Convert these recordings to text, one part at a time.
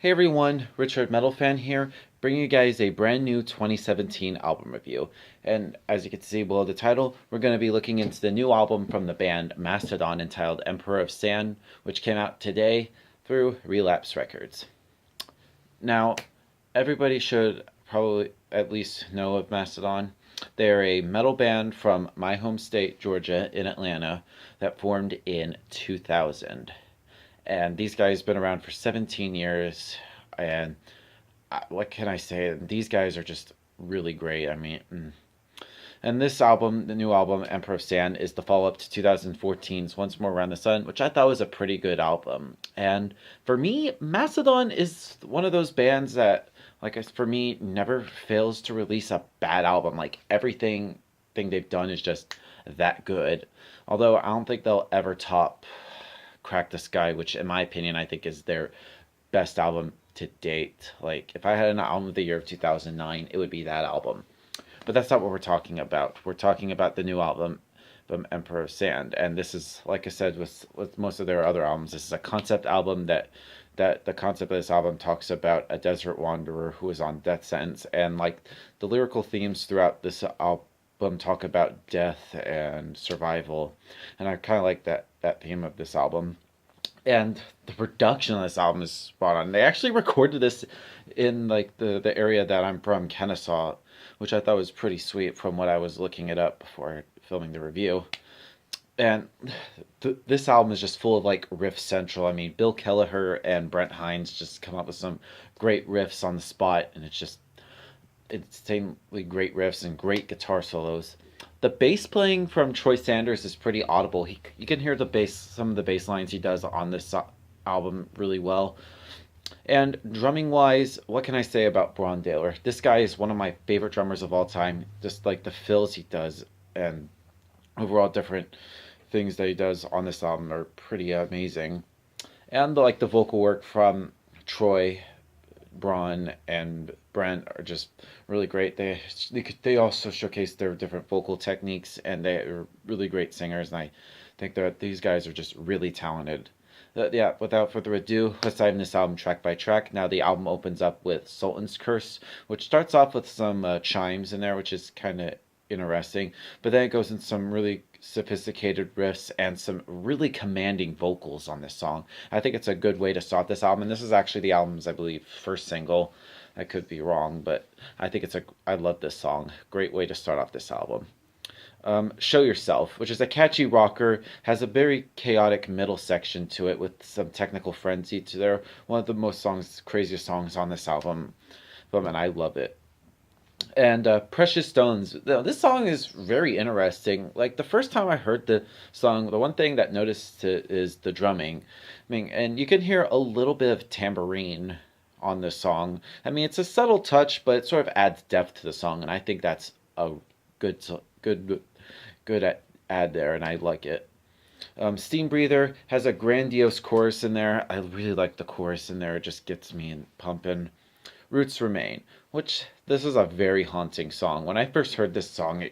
Hey everyone, Richard Metal Fan here, bringing you guys a brand new 2017 album review. And as you can see below the title, we're going to be looking into the new album from the band Mastodon entitled Emperor of Sand, which came out today through Relapse Records. Now, everybody should probably at least know of Mastodon. They're a metal band from my home state, Georgia, in Atlanta, that formed in 2000. And these guys have been around for 17 years. And what can I say? These guys are just really great. And this album, the new album, Emperor of Sand, is the follow up to 2014's Once More Around the Sun, which I thought was a pretty good album. And for me, Mastodon is one of those bands that, for me, never fails to release a bad album. Like, everything thing they've done is just that good. Although I don't think they'll ever top Crack the Sky, which, in my opinion, I think is their best album to date. Like, if I had an album of the year of 2009, it would be that album. But that's not what we're talking about. We're talking about the new album from Emperor of Sand. And this is, like I said, with most of their other albums, this is a concept album that the concept of this album talks about a desert wanderer who is on death sentence. And, like, the lyrical themes throughout this album talk about death and survival. And I kind of like that theme of this album. And the production on this album is spot on. They actually recorded this in, like, the area that I'm from, Kennesaw, which I thought was pretty sweet from what I was looking it up before filming the review. And this album is just full of, like, riff central. I mean, Bill Kelleher and Brent Hines just come up with some great riffs on the spot, and it's just insanely great riffs and great guitar solos. The bass playing from Troy Sanders is pretty audible. You can hear the bass, some of the bass lines he does on this album really well. And drumming wise, what can I say about Braun Daler? This guy is one of my favorite drummers of all time. Just like the fills he does and overall different things that he does on this album are pretty amazing. And the vocal work from Troy, Braun, and Brent are just really great. They also showcase their different vocal techniques, and they are really great singers. And I think that these guys are just really talented. Yeah, without further ado, let's dive into this album track by track. Now, the album opens up with Sultan's Curse, which starts off with some chimes in there, which is kind of interesting. But then it goes into some really sophisticated riffs and some really commanding vocals on this song. I think it's a good way to start this album. And this is actually the album's, I believe, first single. I could be wrong, but I love this song. Great way to start off this album. Show Yourself, which is a catchy rocker, has a very chaotic middle section to it with some technical frenzy to there. One of the craziest songs on this album, and I love it. And Precious Stones. This song is very interesting. Like, the first time I heard the song, the one thing that noticed is the drumming. And you can hear a little bit of tambourine on this song. I mean, it's a subtle touch, but it sort of adds depth to the song, and I think that's a good add there, and I like it. Steam Breather has a grandiose chorus in there. I really like the chorus in there. It just gets me pumping. Roots Remain, which this is a very haunting song. When I first heard this song,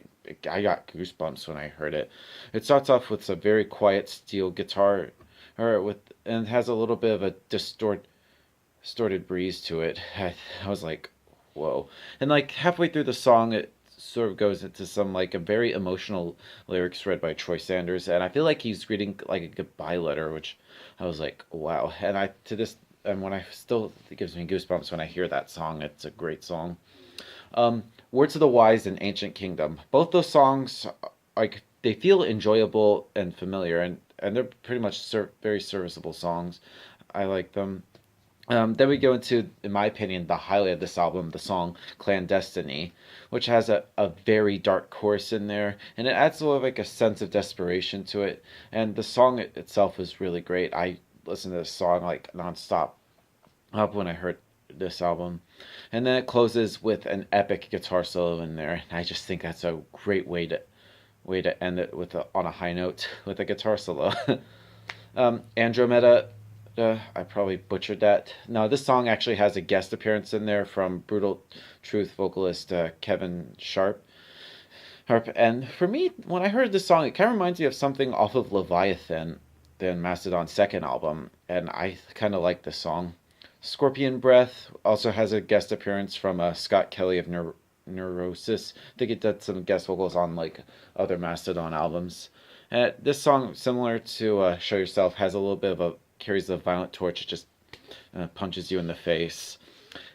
I got goosebumps when I heard it. It starts off with a very quiet steel guitar, and has a little bit of a distorted breeze to it. I was like, whoa. And like halfway through the song, it sort of goes into some like a very emotional lyrics read by Troy Sanders, and I feel like he's reading like a goodbye letter, which I was like, wow. And when I still, it gives me goosebumps when I hear that song. It's a great song. Words of the Wise and Ancient Kingdom. Both those songs, like, they feel enjoyable and familiar, and they're pretty much very serviceable songs. I like them. Then we go into, in my opinion, the highlight of this album, the song Clandestiny, which has a very dark chorus in there, and it adds a little like a sense of desperation to it. And the song itself is really great. I listened to this song like nonstop up when I heard this album. And then it closes with an epic guitar solo in there. And I just think that's a great way to end it on a high note with a guitar solo. Andromeda, I probably butchered that. No, this song actually has a guest appearance in there from Brutal Truth vocalist Kevin Sharp. And for me, when I heard this song, it kind of reminds me of something off of Leviathan, than Mastodon's second album, and I kind of like this song. Scorpion Breath also has a guest appearance from Scott Kelly of Neurosis. I think it did some guest vocals on like other Mastodon albums. This song, similar to Show Yourself, has a little bit of a carries the violent torch. It just punches you in the face.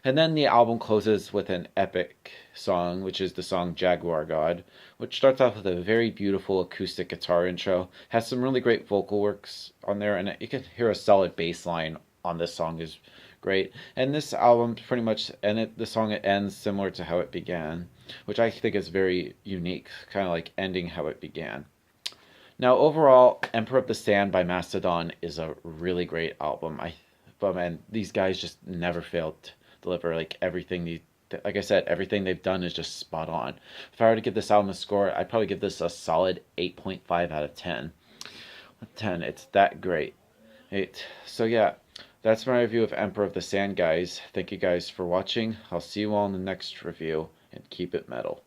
And then the album closes with an epic song, which is the song Jaguar God, which starts off with a very beautiful acoustic guitar intro. Has some really great vocal works on there, and you can hear a solid bass line on this song is great. And this album pretty much the song it ends similar to how it began, which I think is very unique, kind of like ending how it began. Now, overall, Emperor of the Sand by Mastodon is a really great album. But man, these guys just never failed to deliver like everything. Like I said, everything they've done is just spot on. If I were to give this album a score, I'd probably give this a solid 8.5 out of 10. 10, it's that great. So yeah, that's my review of Emperor of the Sand, guys. Thank you guys for watching. I'll see you all in the next review, and keep it metal.